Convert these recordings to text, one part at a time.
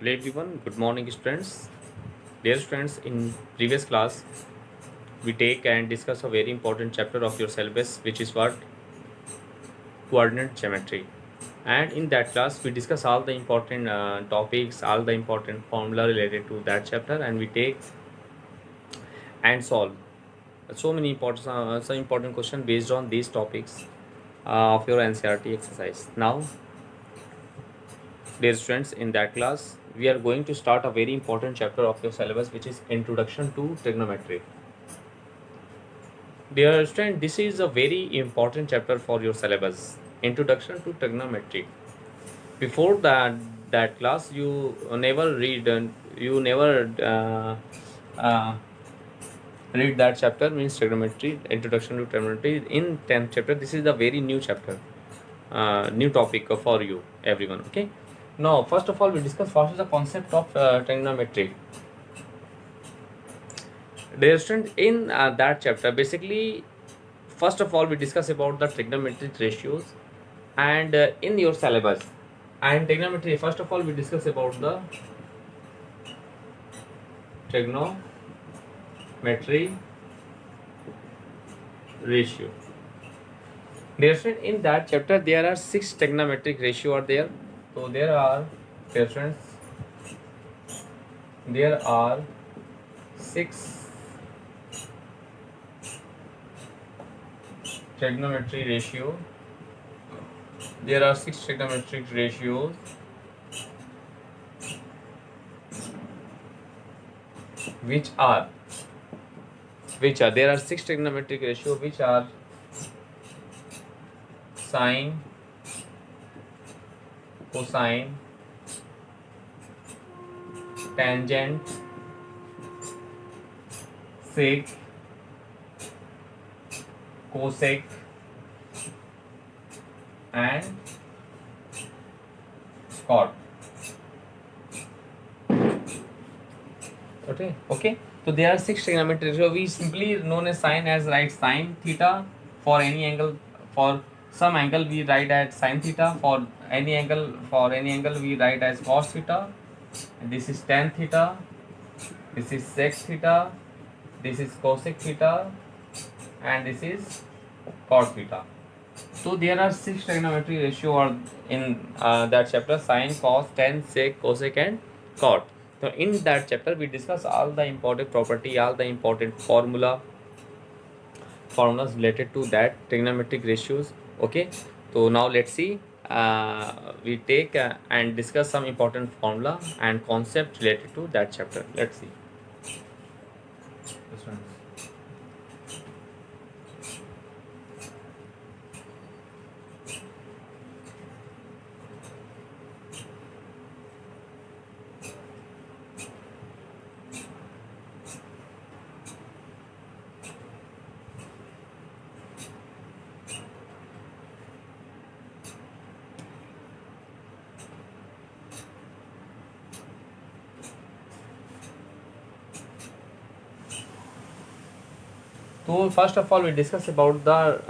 Hello everyone, good morning students. Dear students, in previous class we take and discuss a very important chapter of your syllabus, which is what? Coordinate geometry. And in that class we discuss all the important topics, all the important formula related to that chapter, and we take and solve so many important some important question based on these topics of your NCRT exercise. Now, dear students, in that class we are going to start a very important chapter of your syllabus, which is Introduction to Trigonometry. Dear student, this is a very important chapter for your syllabus, Introduction to Trigonometry. Before that class, you never read and you never read that chapter, means trigonometry, Introduction to Trigonometry. In 10th chapter, this is a very new chapter, new topic for you, everyone. Okay. Now, first of all, we discuss what is the concept of trigonometry. Dear student, in that chapter, basically, first of all, we discuss about the trigonometric ratios and in your syllabus. And trigonometry, first of all, we discuss about the trigonometry ratio. Dear student, in that chapter, there are 6 trigonometric ratio are there. So there are, dear students, there are 6 trigonometry ratio. There are 6 trigonometric ratios which are there are 6 trigonometric ratio which are sine, cosine, tangent, sec, cosec and cot. Okay. So there are 6 trigonometric ratio. We simply known as sine as write sine theta for any angle. For some angle we write as sine theta. For any angle we write as cos theta. And this is tan theta. This is sec theta. This is cosec theta, and this is cot theta. So there are 6 trigonometry ratio are in that chapter: sine, cos, tan, sec, cosec, and cot. So in that chapter we discuss all the important property, all the important formulas related to that trigonometric ratios. Okay. So now let's see. We take and discuss some important formula and concept related to that chapter. Let's see. This one. So first of all, we discuss about the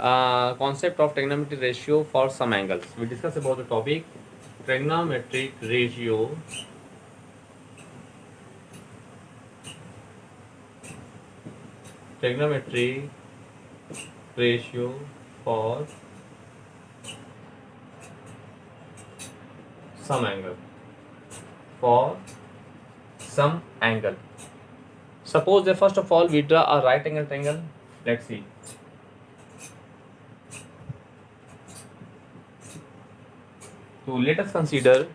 concept of trigonometric ratio for some angles. We discuss about the topic trigonometric ratio for some angle. Suppose that first of all we draw a right angle triangle. Let's see. So let us consider,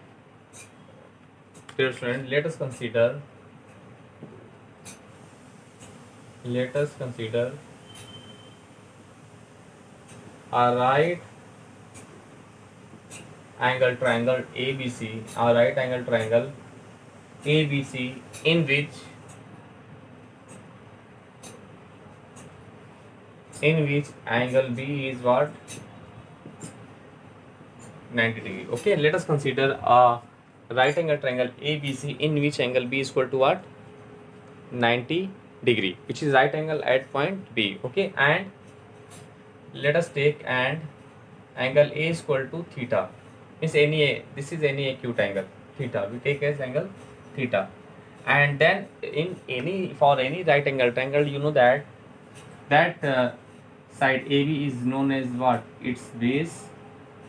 dear student, let us consider a right angle triangle ABC, a right angle triangle ABC in which angle B is what? 90 degree. Okay, let us consider a right angle triangle ABC in which angle B is equal to what? 90 degree, which is right angle at point B. Okay, and let us take and angle A is equal to theta. Means this is any acute angle. theta. We take as angle theta. And then in any, for any right angle triangle, you know that side AB is known as what? Its base.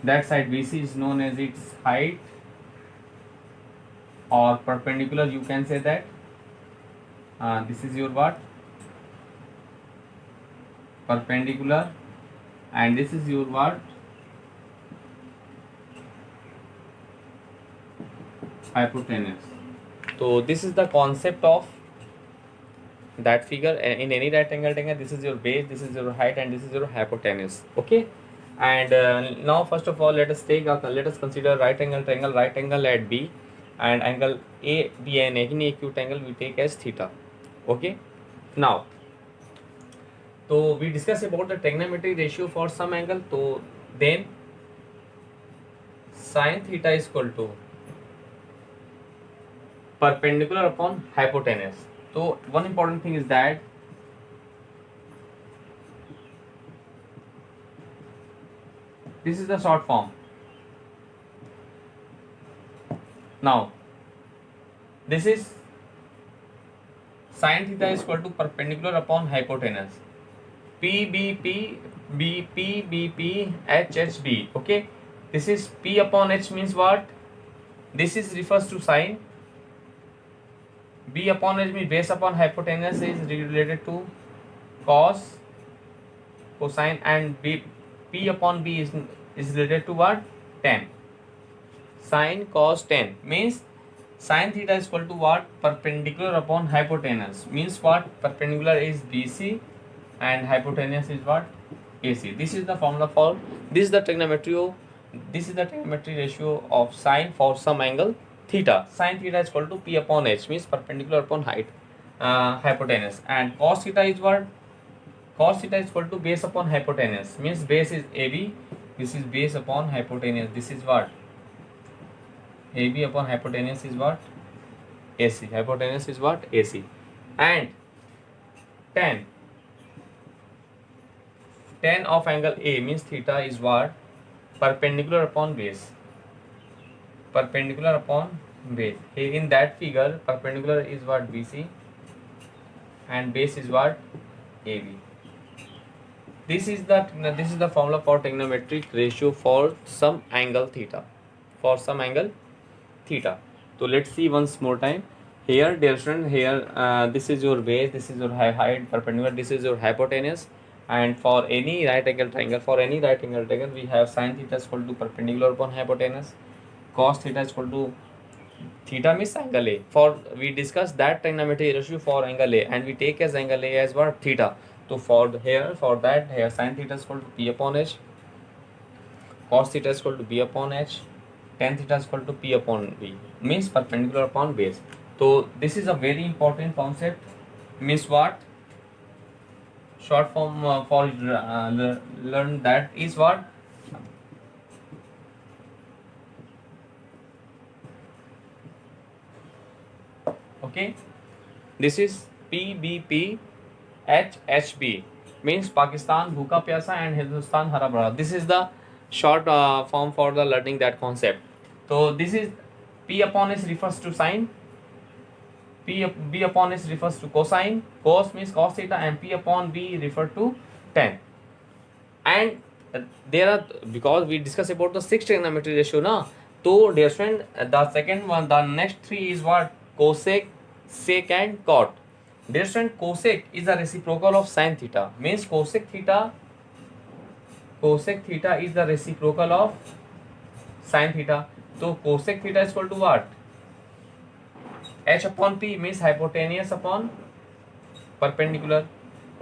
That side BC is known as its height, or perpendicular, you can say that. This is your what? Perpendicular. And this is your what? Hypotenuse. So this is the concept of that figure. In any right angle triangle, this is your base, this is your height, and this is your hypotenuse. Okay. And now first of all, let us consider right angle triangle. Right angle at B and angle A, B, and any acute angle we take as theta. Okay. Now, so we discuss about the trigonometric ratio for some angle. So then sin theta is equal to perpendicular upon hypotenuse. So one important thing is that this is the short form. Now this is sin theta is equal to perpendicular upon hypotenuse. P H H B. Okay, this is P upon H means what? This is refers to sine. B upon H means base upon hypotenuse is related to cos, cosine, and P upon B is related to what? Tan. Sine, cos, tan means sin theta is equal to what? Perpendicular upon hypotenuse means what? Perpendicular is BC and hypotenuse is what? AC. This is the formula for this is the trigonometry ratio of sine for some angle theta. Sin theta is equal to P upon H means perpendicular upon height, hypotenuse, and cos theta is what? Cos theta is equal to base upon hypotenuse means base is AB. This is base upon hypotenuse. This is what? AB upon hypotenuse is what? AC. Hypotenuse is what? AC. And tan of angle A means theta is what? Perpendicular upon base. Perpendicular upon base. In that figure, perpendicular is what? BC, and base is what? AB. This is the formula for trigonometric ratio for some angle theta. For some angle theta. So let's see once more time. Here, dear student, here this is your base, this is your height, perpendicular, this is your hypotenuse. And for any right angle triangle, we have sin theta is equal to perpendicular upon hypotenuse, cos theta is equal to theta means angle A. For we discussed that trigonometric ratio for angle A, and we take as angle A as what? Theta. So for that sin theta is equal to P upon H, cos theta is equal to B upon H, tan theta is equal to P upon B means perpendicular upon base. So this is a very important concept. Means what? Short form for learn that is what? Okay, this is PBP HHB means Pakistan Bhuka Pyasa and Hindustan Hara Bhara. This is the short form for the learning that concept. So this is P upon S refers to sine, B upon S refers to cosine, cos means cos theta, and P upon B refer to tan. And there are, because we discuss about the 6 trigonometry ratio na, so dear friend, the second one, the next 3 is what? Cosec, sec, and cot. Dear friend, cosec is a reciprocal of sin theta means cosec theta is the reciprocal of sin theta. So cosec theta is equal to what? H upon P means hypotenuse upon perpendicular.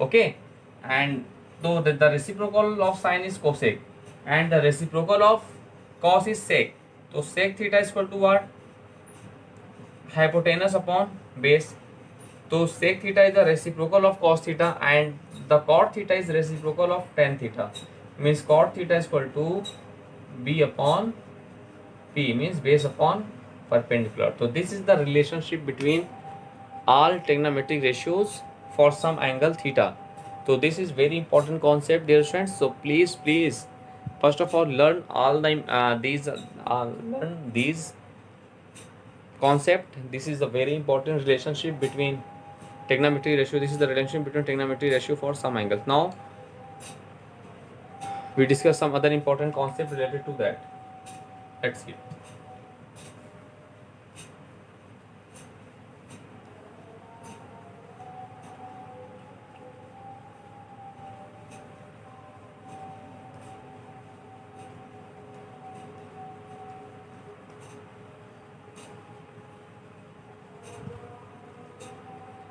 Okay, and so the reciprocal of sin is cosec, and the reciprocal of cos is sec. So sec theta is equal to what? Hypotenuse upon base. So sec theta is the reciprocal of cos theta, and the cot theta is reciprocal of tan theta means cot theta is equal to B upon P means base upon perpendicular. So this is the relationship between all trigonometric ratios for some angle theta. So this is very important concept, dear friends. So please first of all learn all these concept. This is a very important relationship between trigonometry ratio. This is the relationship between trigonometry ratio for some angles. Now we discuss some other important concept related to that. Let's see.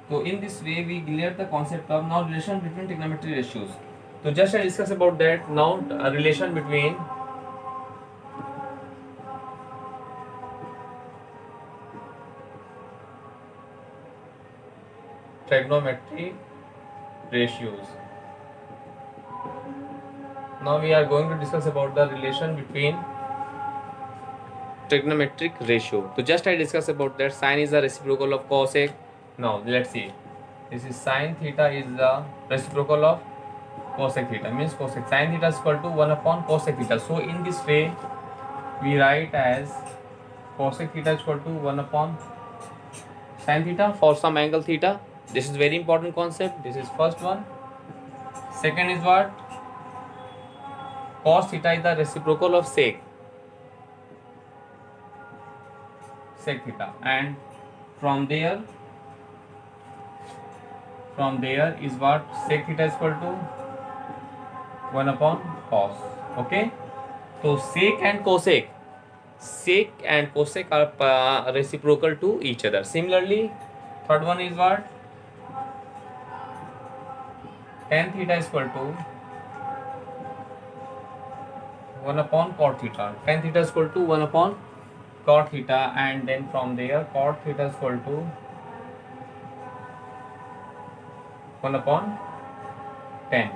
So in this way we clear the concept of now relation between trigonometry ratios. So just I discuss about that. Now a relation between trigonometry ratios. Now we are going to discuss about the relation between trigonometric ratio. So just I discuss about that. Sine is the reciprocal of cosec. Now let's see. This is sine theta is the reciprocal of cosec theta. Means cosec sine theta is equal to 1 upon cosec theta. So in this way we write as cosec theta is equal to 1 upon sine theta for some angle theta. This is very important concept. This is first one. Second is what? Cos theta is the reciprocal of sec theta, and from there is what? Sec theta is equal to 1 upon cos. Okay, so sec and cosec are reciprocal to each other. Similarly, third one is what? Tan theta is equal to 1 upon cot theta. Tan theta is equal to 1 upon cot theta, and then from there cot theta is equal to 1 upon tan.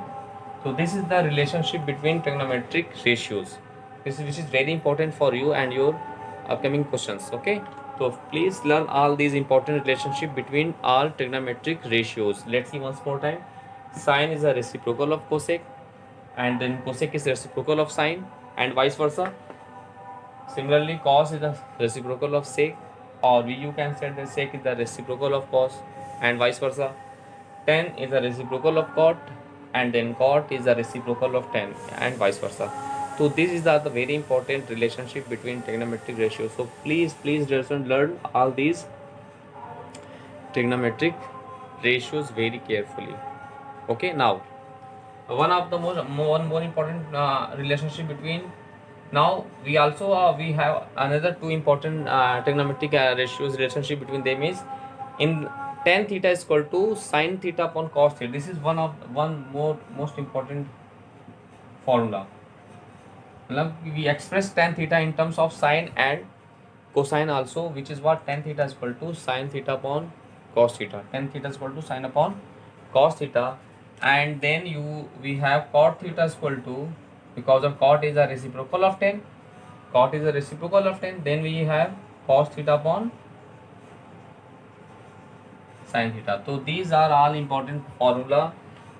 So this is the relationship between trigonometric ratios. This is very important for you and your upcoming questions. Okay, so please learn all these important relationship between all trigonometric ratios. Let's see once more time. Sine is a reciprocal of cosec, and then cosec is reciprocal of sine, and vice versa. Similarly, cos is the reciprocal of sec, or you can say that sec is the reciprocal of cos, and vice versa. Tan is a reciprocal of cot, and then cot is a reciprocal of tan, and vice versa. So this is the very important relationship between trigonometric ratios. So please just learn all these trigonometric ratios very carefully. Okay, now one of the more important relationship between, now we also we have another two important trigonometric ratios relationship between them is in tan theta is equal to sin theta upon cos theta. This is one most important formula. We express tan theta in terms of sine and cosine also, which is what? Tan theta is equal to sin theta upon cos theta. Tan theta is equal to sine upon cos theta, and then we have cot theta is equal to, because of cot is a reciprocal of tan, then we have cos theta upon sin theta. So these are all important formula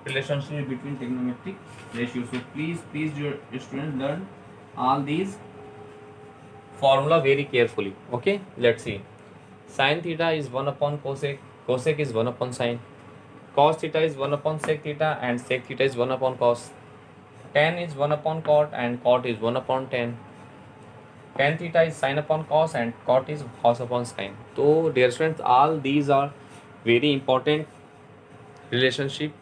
relationship between trigonometric ratios. So please your students learn all these formula very carefully. Okay, let's see. Sin theta is 1 upon cosec is 1 upon sine, cos theta is 1 upon sec theta, and sec theta is 1 upon cos. Tan is 1 upon cot, and cot is 1 upon tan. Tan theta is sine upon cos, and cot is cos upon sine. So dear students, all these are very important relationship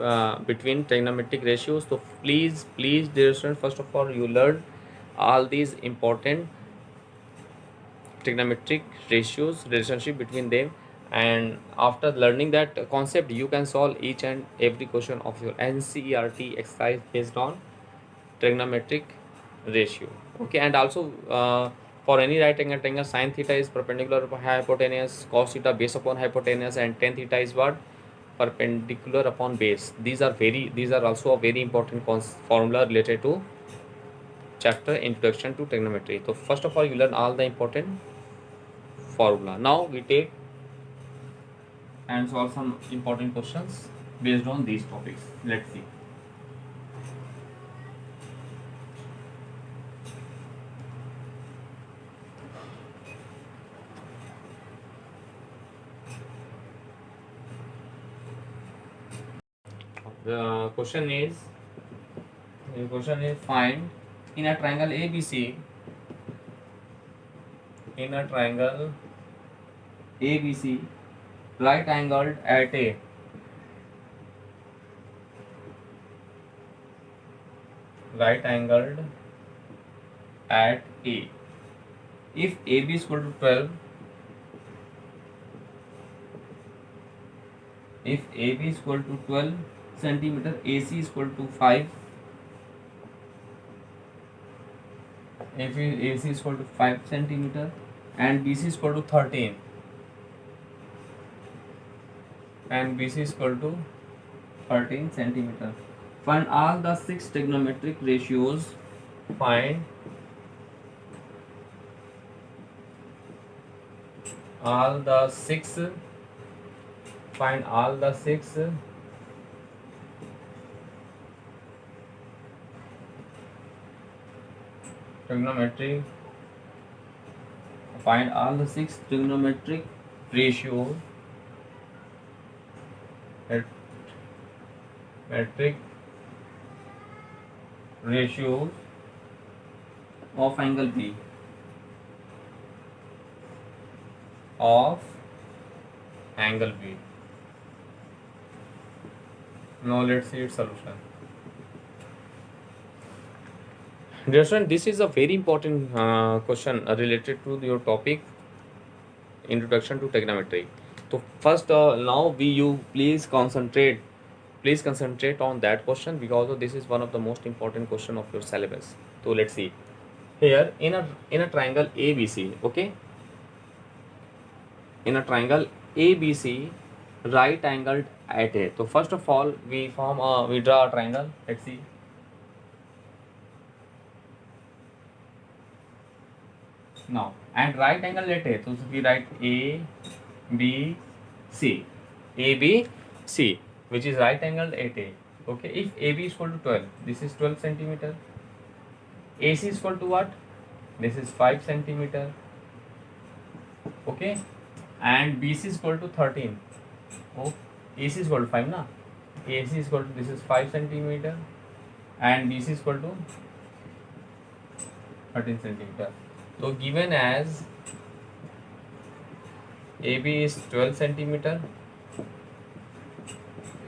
between trigonometric ratios. So please dear students, first of all you learn all these important trigonometric ratios relationship between them, and after learning that concept you can solve each and every question of your NCERT exercise based on trigonometric ratio. Okay, and also for any right angle triangle, sin theta is perpendicular upon hypotenuse, cos theta base upon hypotenuse, and tan theta is what? Perpendicular upon base. These are also a very important formula related to chapter Introduction to Trigonometry. So first of all you learn all the important formula. Now we take and solve some important questions based on these topics. Let's see. The question is find in a triangle ABC. In a triangle ABC, right angled at A. Right angled at A. If AB is equal to 12, if AB is equal to 12 centimeter, AC is equal to 5. If AC is equal to 5 centimeter and BC is equal to 13, and BC is equal to 13 centimeter. Find all the 6 trigonometric ratios. Find all the 6. Find all the 6 trigonometric. Find all the 6 trigonometric ratios. Metric ratios of angle B. Of angle B. Now let's see its solution. Dear student, this is a very important question related to your topic, introduction to trigonometry. So first, now you please concentrate on that question, because this is one of the most important question of your syllabus. So let's see here in a triangle ABC. Okay, in a triangle ABC, right angled at A. So first of all, we draw a triangle. Let's see. Now, and right angle at A, so we write A B C, which is right angled at A. Okay, if AB is equal to 12, this is 12 centimeter. AC is equal to what? This is 5 centimeter. Okay, and BC is equal to 13. Oh, AC is equal to 5 na. AC is equal to, this is 5 centimeter, and BC is equal to 13 centimeter. So given as AB is 12 centimeter,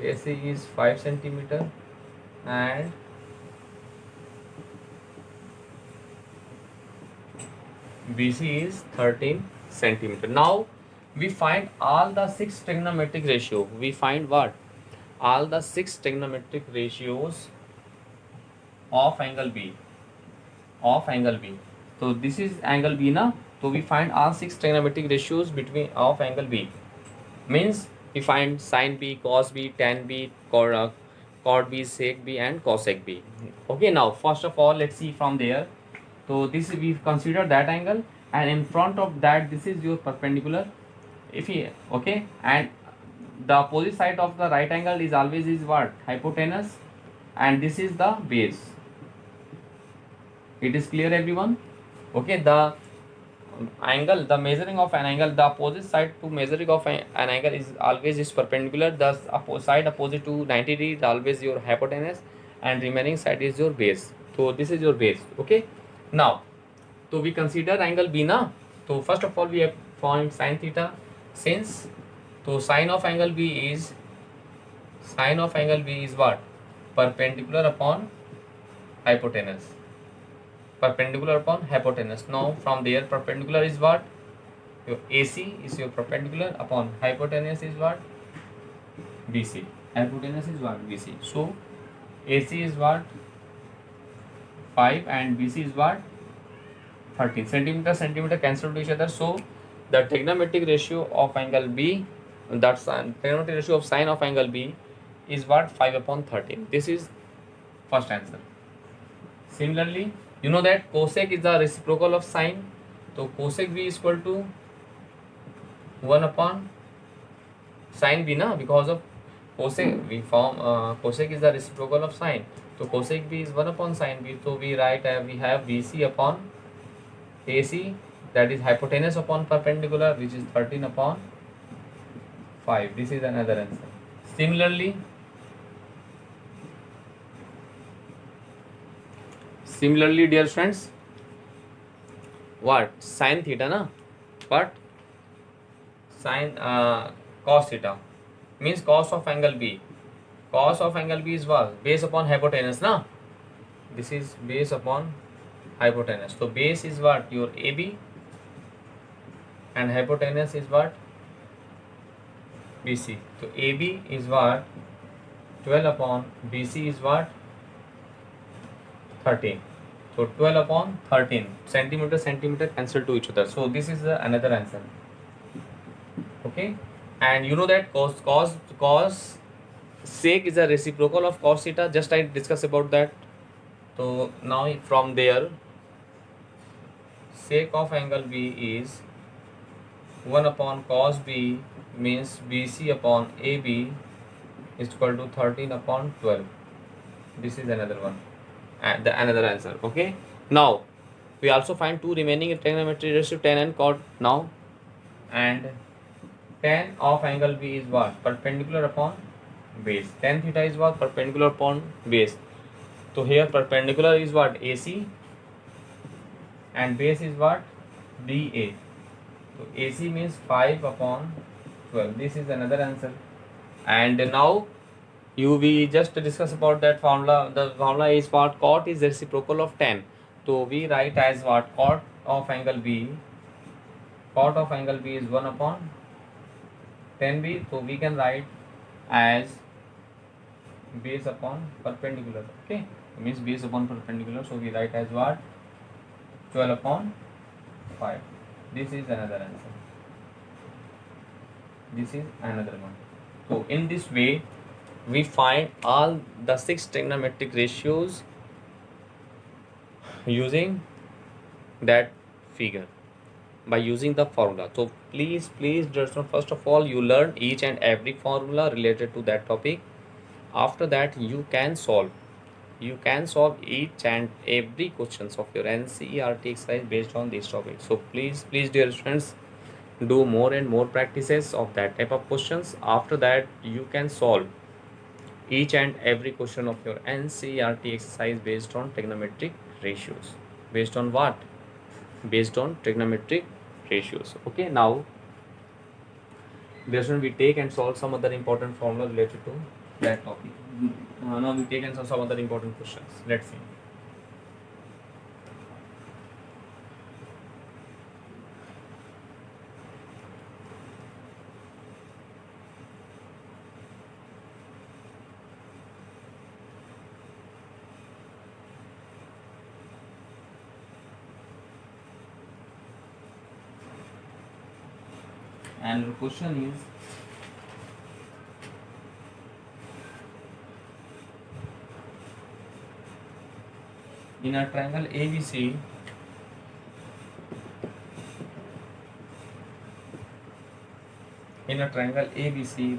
AC is 5 centimeter, and BC is 13 centimeter. Now we find all the 6 trigonometric ratio. We find what? All the 6 trigonometric ratios of angle B. So this is angle B na. So we find all 6 trigonometric ratios of angle B. Means we find sin B, cos B, tan B, cot B, sec B, and cosec B. Okay, now first of all, let's see from there. So this we consider that angle, and in front of that, this is your perpendicular. Okay, and the opposite side of the right angle is always what? Hypotenuse, and this is the base. It is clear, everyone? Okay, the angle, the measuring of an angle, the opposite side to measuring of an angle is always perpendicular. The side opposite to 90 degree is always your hypotenuse, and remaining side is your base. So this is your base. Okay, now so we consider angle B na. So first of all, we have found sin theta. Since so sine of angle B is what? Perpendicular upon hypotenuse. Now from there, perpendicular is what? Your AC is your perpendicular upon hypotenuse is what? BC. Hypotenuse is what? BC. So AC is what? 5 and BC is what? 13. Centimeter cancel to each other. So the trigonometric ratio of angle B, that's trigonometric ratio of sine of angle B is what? 5 upon 13. This is first answer. Similarly, you know that cosec is the reciprocal of sine. So cosec B is equal to 1 upon sine B na, because of cosec we form cosec is the reciprocal of sine. So cosec B is 1 upon sine B. So we write we have BC upon AC, that is hypotenuse upon perpendicular, which is 13 upon 5. This is another answer. Similarly, Similarly, dear friends, what sin theta na, what sin cos theta means cos of angle B. Cos of angle B is what? Based upon hypotenuse na. This is based upon hypotenuse. So base is what? Your AB, and hypotenuse is what? BC. So AB is what? 12 upon BC is what? 13. So 12 upon 13. Centimeter cancel to each other. So this is another answer. Okay. And you know that cos sec is a reciprocal of cos theta. Just I discuss about that. So now from there, sec of angle B is 1 upon cos B means BC upon AB is equal to 13 upon 12. This is another one. And another answer. Okay. Now we also find two remaining trigonometry ratio, tan and cot now. And tan of angle B is what? Perpendicular upon base. Tan theta is what? Perpendicular upon base. So here perpendicular is what? AC, and base is what? BA. So AC means 5 upon 12. This is another answer. And now we just discuss about that formula. The formula is what? Cot is reciprocal of tan. So we write as what? Cot of angle B. Cot of angle B is 1 upon tan B. So we can write as base upon perpendicular. Okay, means base upon perpendicular. So we write as what? 12 upon 5. This is another answer. This is another one. So in this way, we find all the 6 trigonometric ratios using that figure by using the formula. So please first of all you learn each and every formula related to that topic. After that you can solve each and every questions of your NCERT exercise based on this topic. So please dear friends, do more and more practices of that type of questions. After that you can solve each and every question of your NCERT exercise based on trigonometric ratios. Based on what? Based on trigonometric ratios. Okay, now based on we take and solve some other important formula related to that topic. Now we take and solve some other important questions. Let's see. And the question is, in a triangle ABC,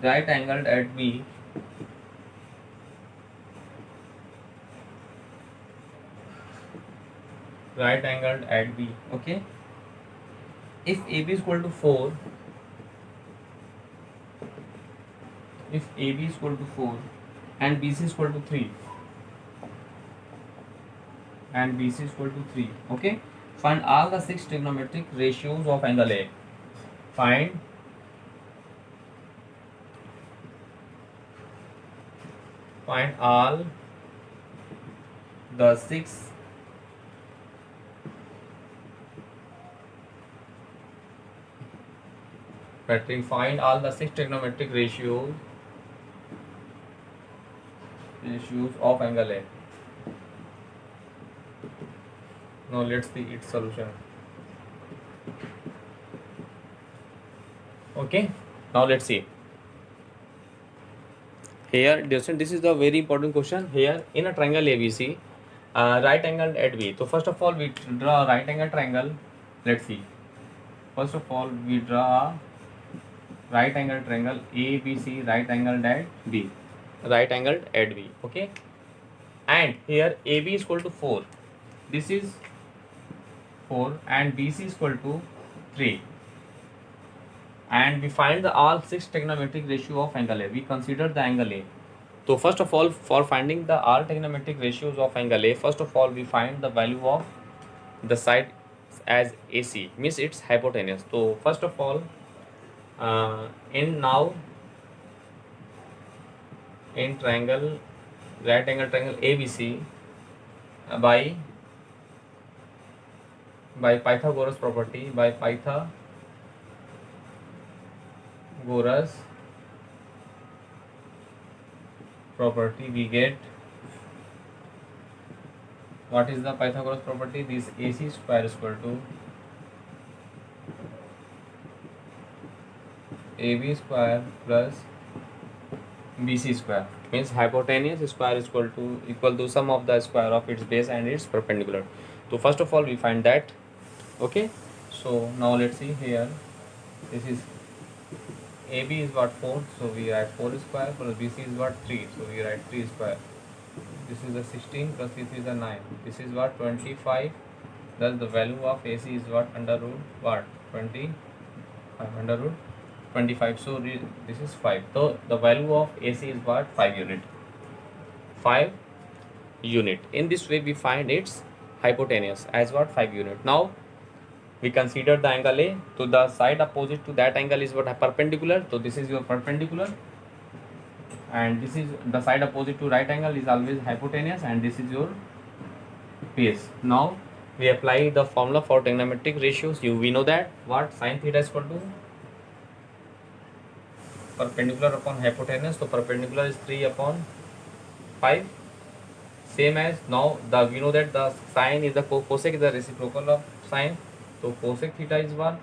right angled at B, okay, if AB is equal to 4, and BC is equal to 3, okay, find all the 6 trigonometric ratios of angle A. Find all the 6 trigonometric ratios of angle A. Now let's see its solution. Okay, now let's see. Here, this is the very important question. Here, in a triangle ABC, right angle at B. So first of all, we draw a right angle triangle. Let's see. First of all, we draw a right angle triangle ABC, right angled at B. Okay. And here AB is equal to 4. This is 4, and BC is equal to 3. And we find the all 6 trigonometric ratio of angle A. We consider the angle A. So first of all, for finding the all trigonometric ratios of angle A, first of all we find the value of the side as AC, means it's hypotenuse. So first of all, in triangle, right angle triangle ABC, by Pythagoras property, by Pythagoras property, we get, what is the Pythagoras property? This AC square is equal to AB square plus BC square, means hypotenuse square is equal to sum of the square of its base and its perpendicular. So first of all we find that. Okay, so now let's see here. This is AB is what, 4, so we write 4 square, plus BC is what, 3, so we write 3 square. This is a 16 plus this is a 9. This is what, 25. Thus the value of AC is what, under root what, 25, under root 25. So this is 5. So the value of AC is what, 5 unit. 5 unit. In this way we find its hypotenuse as what, 5 unit. Now we consider the angle A. So the side opposite to that angle is what, perpendicular. So this is your perpendicular, and this is the side opposite to right angle is always hypotenuse, and this is your base. Now we apply the formula for trigonometric ratios. We know that what, sin theta is equal to perpendicular upon hypotenuse. So perpendicular is 3 upon 5. Same as now we know that the sine is the cosec is the reciprocal of sine. So cosec theta is what,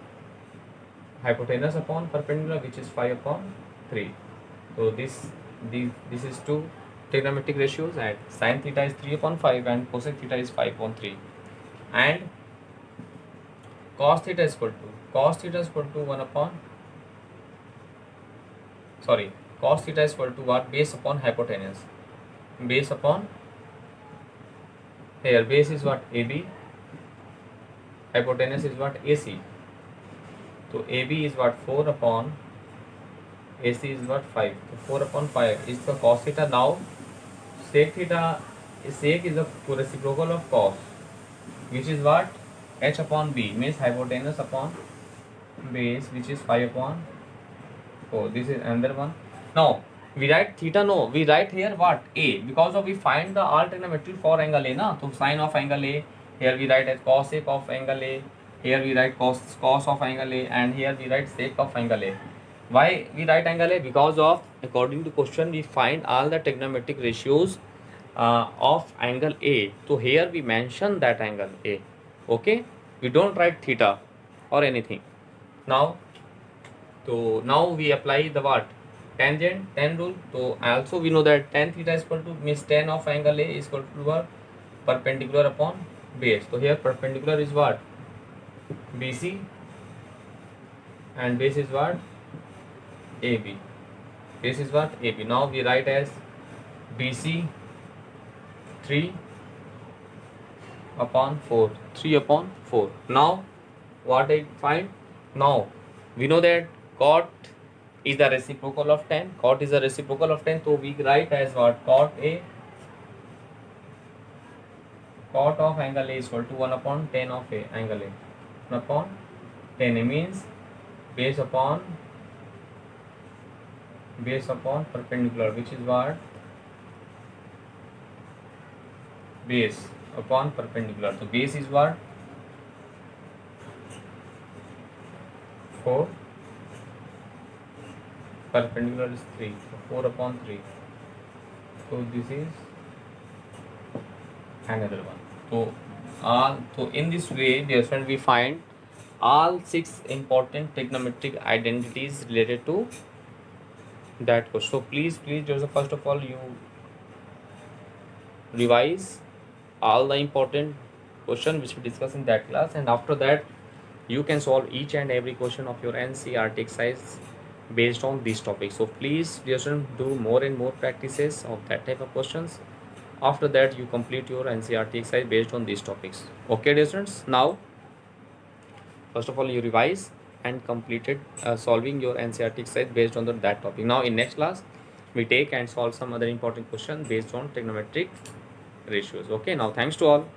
hypotenuse upon perpendicular, which is 5 upon 3. So this is two trigonometric ratios, and sin theta is 3 upon 5 and cosec theta is 5 upon 3, and cos theta is equal to 1 upon, sorry, cos theta is equal to what, base upon hypotenuse. Base upon, here base is what, AB, hypotenuse is what, AC. So AB is what, 4 upon, AC is what, 5. So 4 upon 5 is the cos theta. Now sec is the reciprocal of cos, which is what, h upon b, means hypotenuse upon base, which is 5 upon 4. This is another one. Now we write theta, no, we write here what, A, because of we find the all trigonometry for angle A, na. So sine of angle A, here we write as cosec of angle A, here we write cos of angle A, and here we write sec of angle A. Why we write angle A? Because of, according to question, we find all the trigonometric ratios of angle A. So here we mention that angle A. Okay, we don't write theta or anything. Now, so now we apply the what, tan rule. So also we know that tan theta is equal to, means tan of angle A is equal to what, perpendicular upon base. So here perpendicular is what, BC, and base is what, AB. Base is what, AB. Now we write as BC 3 upon 4. 3 upon 4. Now what I find? Now we know that cot is the reciprocal of tan. Cot is the reciprocal of tan. So we write as what, cot A, cot of angle A is equal to 1 upon tan of A, angle A. 1 upon tan A means base upon perpendicular, which is what, base upon perpendicular. So base is what, 4, perpendicular is 3, so 4 upon 3. So this is another one. So in this way, dear friend, we find all 6 important trigonometric identities related to that question. So please Joseph, first of all you revise all the important question which we discussed in that class, and after that you can solve each and every question of your NCERT exercise based on these topics. So please dear students, do more and more practices of that type of questions. After that you complete your NCERT exercise based on these topics. Okay dear students, now first of all you revise and completed solving your NCERT exercise based on that topic. Now in next class we take and solve some other important question based on trigonometric ratios. Okay, now thanks to all.